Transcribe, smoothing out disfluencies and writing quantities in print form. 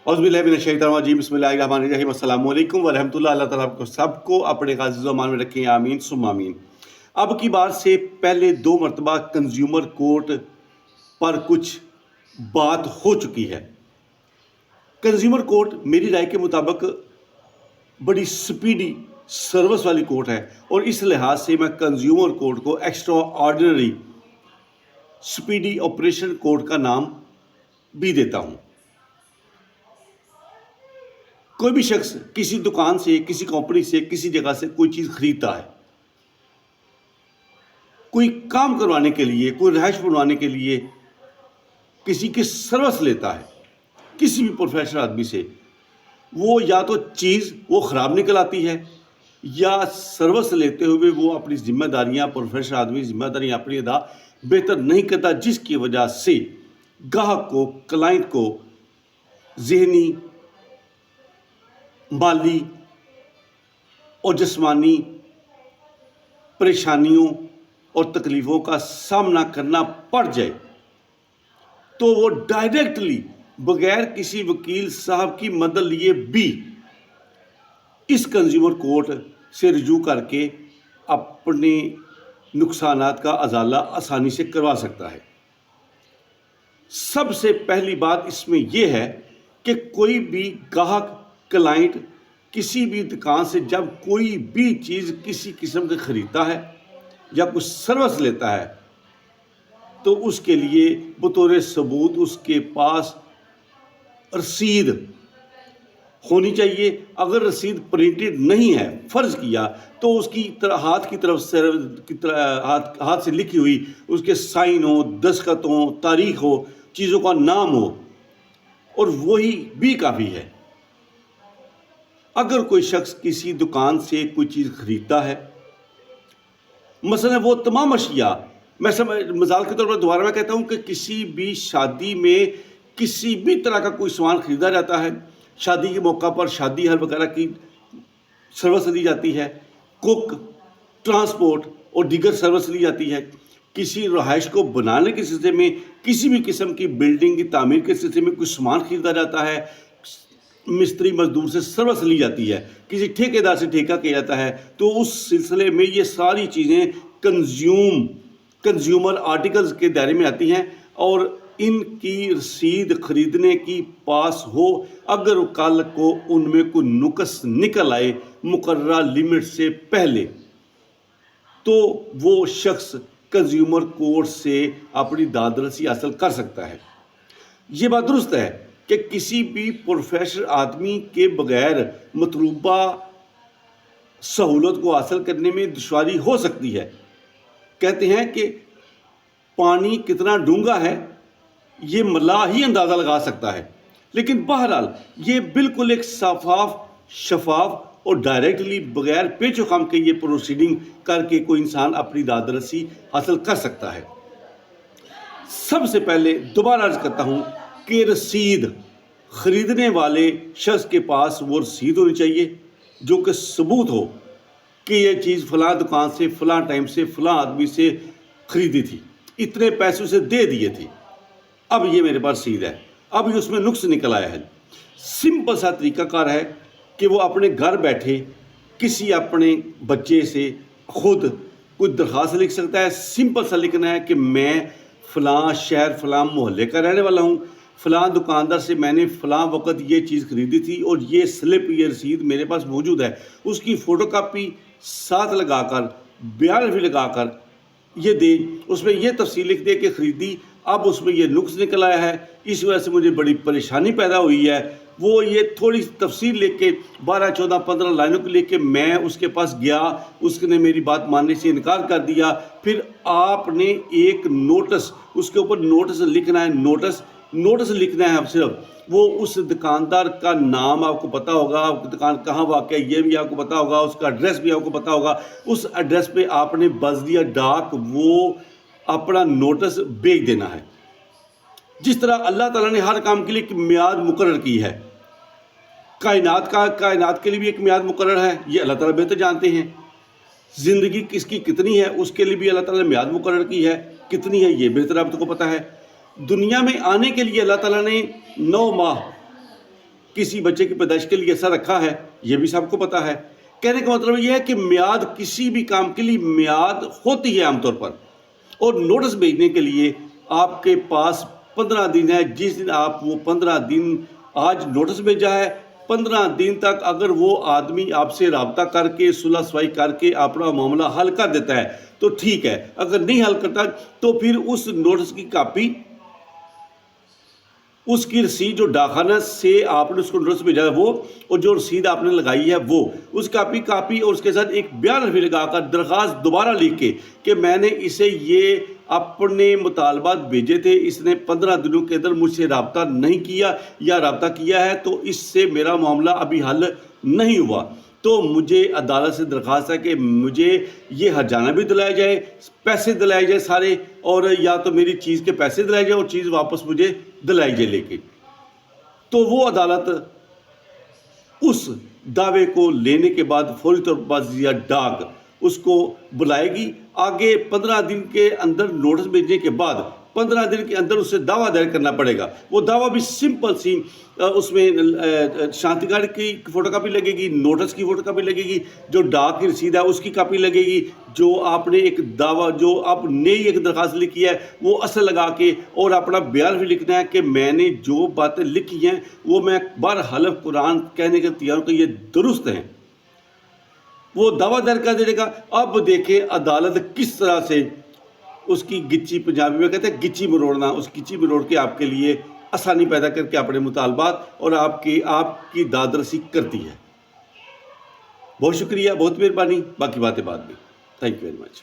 औज़ुबिल्लाहि बिस्मिल्लाहिर्रहमानिर्रहीम अस्सलामु अलैकुम व रहमतुल्लाह। अल्लाह ताला आपको सबको अपने अज़ीज़ व अमान में रखें, आमीन सुम्मा आमीन। अब की बार से पहले 2 मरतबा कंज्यूमर कोर्ट पर कुछ बात हो चुकी है। कंज्यूमर कोर्ट मेरी राय के मुताबिक बड़ी स्पीडी सर्विस वाली कोर्ट है और इस लिहाज से मैं कंज्यूमर कोर्ट को extra ordinary speedy operation court का नाम भी देता हूँ। कोई भी शख्स किसी दुकान से, किसी कंपनी से, किसी जगह से कोई चीज़ खरीदता है, कोई काम करवाने के लिए, कोई रहायश बनवाने के लिए किसी की सर्विस लेता है, किसी भी प्रोफेशनल आदमी से, वो या तो चीज़ वो ख़राब निकल आती है या सर्विस लेते हुए वो अपनी जिम्मेदारियां, प्रोफेशनल आदमी जिम्मेदारियां अपनी अदा बेहतर नहीं करता, जिसकी वजह से ग्राहक को, क्लाइंट को ज़हनी, माली और जिस्मानी परेशानियों और तकलीफ़ों का सामना करना पड़ जाए, तो वो डायरेक्टली बगैर किसी वकील साहब की मदद लिए भी इस कंज्यूमर कोर्ट से रुजू करके अपने नुकसानात का अजाला आसानी से करवा सकता है। सबसे पहली बात इसमें यह है कि कोई भी ग्राहक, क्लाइंट किसी भी दुकान से जब कोई भी चीज़ किसी किस्म की ख़रीदता है या कुछ सर्विस लेता है, तो उसके लिए बतौर सबूत उसके पास रसीद होनी चाहिए। अगर रसीद प्रिंटेड नहीं है, फ़र्ज़ किया तो उसकी हाथ से लिखी हुई उसके साइन हो, दस्तखत हो, तारीख हो, चीज़ों का नाम हो, और वही भी काफ़ी है। अगर कोई शख्स किसी दुकान से कोई चीज़ खरीदता है, मसलन वो तमाम अशिया, मिसाल के तौर पर दोबारा मैं कहता हूँ कि किसी भी शादी में किसी भी तरह का कोई सामान खरीदा जाता है, शादी के मौका पर शादी हल वगैरह की सर्विस ली जाती है, कुक, ट्रांसपोर्ट और दीगर सर्विस ली जाती है, किसी रहायश को बनाने के सिलसिले में, किसी भी किस्म की बिल्डिंग की तामीर के सिलसिले में कुछ सामान खरीदा जाता है, मिस्त्री मजदूर से सर्विस ली जाती है, किसी ठेकेदार से ठेका किया जाता है, तो उस सिलसिले में ये सारी चीज़ें कंज्यूमर आर्टिकल्स के दायरे में आती हैं और इनकी रसीद खरीदने की पास हो। अगर कल को उनमें कोई नुक्स निकल आए मुकर्ररा लिमिट से पहले, तो वो शख्स कंज्यूमर कोर्ट से अपनी दादरसी हासिल कर सकता है। ये बात दुरुस्त है कि किसी भी प्रोफेशनल आदमी के बगैर मतलूबा सहूलत को हासिल करने में दुश्वारी हो सकती है। कहते हैं कि पानी कितना डूंगा है ये मल्लाह ही अंदाज़ा लगा सकता है, लेकिन बहरहाल ये बिल्कुल एक शफाफ और डायरेक्टली बगैर पेचो खाम के ये प्रोसीडिंग करके कोई इंसान अपनी दादरसी हासिल कर सकता है। सबसे पहले दोबारा अर्ज करता हूँ कि रसीद, ख़रीदने वाले शख्स के पास वो रसीद होनी चाहिए जो कि सबूत हो कि ये चीज़ फ़लाँ दुकान से, फ़लाँ टाइम से, फ़लाँ आदमी से ख़रीदी थी, इतने पैसों से दे दिए थे, अब ये मेरे पास रसीद है, अब ये उसमें नुक्स निकल आया है। सिंपल सा तरीक़ाकार है कि वो अपने घर बैठे किसी अपने बच्चे से खुद कोई दरख्वास्त लिख सकता है। सिंपल सा लिखना है कि मैं फ़लाँ शहर, फ़लाँ मोहल्ले का रहने वाला हूँ, फ़लाँ दुकानदार से मैंने फ़लाँ वक़्त ये चीज़ खरीदी थी और ये स्लिप, ये रसीद मेरे पास मौजूद है। उसकी फ़ोटोकॉपी साथ लगाकर, बयान भी लगाकर ये दे, उसमें ये तफसील लिख दे कि ख़रीदी, अब उसमें ये नुक्स निकल आया है, इस वजह से मुझे बड़ी परेशानी पैदा हुई है। वो ये थोड़ी तफसील लेके 12, 14, 15 लाइनों को लेके मैं उसके पास गया, उसने मेरी बात मानने से इनकार कर दिया। फिर आपने एक नोटिस, उसके ऊपर नोटिस लिखना है, नोटिस लिखना है। अब सिर्फ वो उस दुकानदार का नाम आपको पता होगा, आपकी दुकान कहाँ वाक़ है ये भी आपको पता होगा, उसका एड्रेस भी आपको पता होगा। उस एड्रेस पे आपने बज़दिया डाक वो अपना नोटिस भेज देना है। जिस तरह अल्लाह ताला ने हर काम के लिए एक मियाद मुकर्रर की है, कायनात के लिए भी एक मियाद मुकर्रर है, ये अल्लाह ताला बेहतर जानते हैं। ज़िंदगी किसकी कितनी है उसके लिए भी अल्लाह ताला ने मियाद मुकर्रर की है, कितनी है ये बेहतर आपको पता है। दुनिया में आने के लिए अल्लाह ताला ने 9 माह کسی بچے کی پیدائش کے لیے ایسا رکھا ہے، یہ بھی سب کو پتا ہے۔ کہنے کا مطلب یہ ہے کہ میعاد، کسی بھی کام کے لیے میعاد ہوتی ہے عام طور پر، اور نوٹس بھیجنے کے لیے آپ کے پاس 15 دن ہے۔ جس دن آپ وہ 15 دن، آج نوٹس بھیجا ہے، 15 دن تک اگر وہ آدمی آپ سے رابطہ کر کے صلح صفائی کر کے اپنا معاملہ حل کر دیتا ہے تو ٹھیک ہے، اگر نہیں حل کرتا تو پھر اس نوٹس کی کاپی، اس کی رسید جو ڈاکخانہ سے آپ نے اس کو نوٹس بھیجا ہے وہ، اور جو رسید آپ نے لگائی ہے وہ، اس کاپی اور اس کے ساتھ ایک بیان بھی لگا کر درخواست دوبارہ لکھ کے کہ میں نے اسے یہ اپنے مطالبات بھیجے تھے، اس نے 15 دنوں کے اندر مجھ سے رابطہ نہیں کیا یا رابطہ کیا ہے تو اس سے میرا معاملہ ابھی حل نہیں ہوا، تو مجھے عدالت سے درخواست ہے کہ مجھے یہ ہرجانہ بھی دلایا جائے، پیسے دلائے جائے سارے، اور یا تو میری چیز کے پیسے دلائے جائے اور چیز واپس مجھے دلائی جائے لے کے۔ تو وہ عدالت اس دعوے کو لینے کے بعد فوری طور پر یا ڈاک اس کو بلائے گی، آگے 15 دن کے اندر نوٹس بھیجنے کے بعد 15 دن کے اندر اسے دعویٰ دائر کرنا پڑے گا۔ وہ دعویٰ بھی سمپل سی، اس میں شناختی کارڈ کی فوٹو کاپی لگے گی، نوٹس کی فوٹو کاپی لگے گی، جو ڈاک کی رسید ہے اس کی کاپی لگے گی، جو آپ نے ایک دعویٰ، جو آپ نے ایک درخواست لکھی ہے وہ اصل لگا کے، اور اپنا بیان بھی لکھنا ہے کہ میں نے جو باتیں لکھی ہیں وہ میں برحلف قرآن کہنے کے تیار ہوں کہ یہ درست ہیں، وہ دعویٰ دائر کر دے گا۔ اب دیکھیں عدالت کس طرح سے اس کی گچی، پنجابی میں کہتے ہیں گچی مروڑنا، اس گچی مروڑ کے آپ کے لیے آسانی پیدا کر کے اپنے مطالبات اور آپ کی داد رسی کرتی ہے۔ بہت شکریہ، بہت مہربانی، باقی باتیں بعد میں۔ Thank you very much.